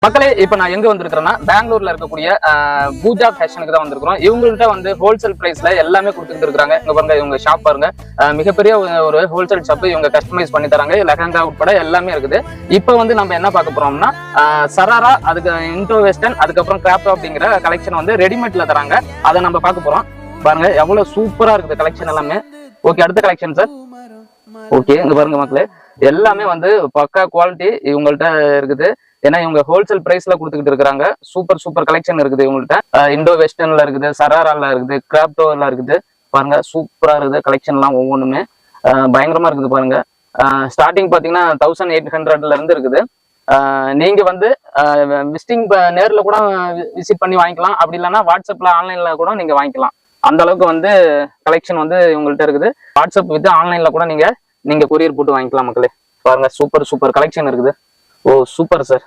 மக்களே இப்ப நான் எங்க வந்திருக்கிறேன்னா பெங்களூர்ல இருக்கக்கூடிய பூஜா ஃபேஷனுக்கு தான் வந்திருக்கிறோம். இவங்கள்ட்ட வந்து ஹோல்சேல் பிரைஸ்ல எல்லாமே கொடுத்துட்டு இருக்காங்க. இங்க பாருங்க, இவங்க ஷாப் பாருங்க, மிகப்பெரிய ஒரு ஹோல்சேல் ஷாப். இவங்க கஸ்டமைஸ் பண்ணி தராங்க, லெஹங்கா உட்பட எல்லாமே இருக்குது. இப்ப வந்து நம்ம என்ன பார்க்க போறோம்னா சராரா, அதுக்கு இண்டோ வெஸ்டர்ன், அதுக்கப்புறம் கிராப் அப்படிங்கிற கலெக்ஷன் வந்து ரெடிமேட்ல தராங்க. அதை நம்ம பார்க்க போறோம். பாருங்க எவ்வளவு சூப்பரா இருக்குது கலெக்ஷன் எல்லாமே. ஓகே, அடுத்த கலெக்ஷன் சார். ஓகே, இங்க பாருங்க மக்களே, எல்லாமே வந்து பக்கா குவாலிட்டி இவங்கள்ட்ட இருக்குது. ஏன்னா இவங்க ஹோல்சேல் பிரைஸ்ல கொடுத்துக்கிட்டு இருக்காங்க. சூப்பர் சூப்பர் கலெக்ஷன் இருக்குது இவங்கள்ட்ட. இண்டோ வெஸ்டர்ன்ல இருக்குது, சராரால இருக்குது, கிராப்டோல இருக்குது. பாருங்க சூப்பரா இருக்குது கலெக்ஷன் எல்லாம். ஒவ்வொன்றுமே பயங்கரமா இருக்குது பாருங்க. ஸ்டார்டிங் பாத்தீங்கன்னா 1800 இருந்து இருக்குது. நீங்க வந்து விசிட்டிங் நேர்ல கூட விசிட் பண்ணி வாங்கிக்கலாம். அப்படி இல்லைன்னா வாட்ஸ்அப்ல ஆன்லைன்ல கூட நீங்க வாங்கிக்கலாம். அந்த அளவுக்கு வந்து கலெக்ஷன் வந்து இவங்கள்ட்ட இருக்குது. வாட்ஸ்அப் வித் ஆன்லைன்ல கூட நீங்க கொரியர் போட்டு வாங்கிக்கலாம் மக்களே. பாருங்க சூப்பர் சூப்பர் கலெக்ஷன் இருக்குது. ஓ சூப்பர் சார்.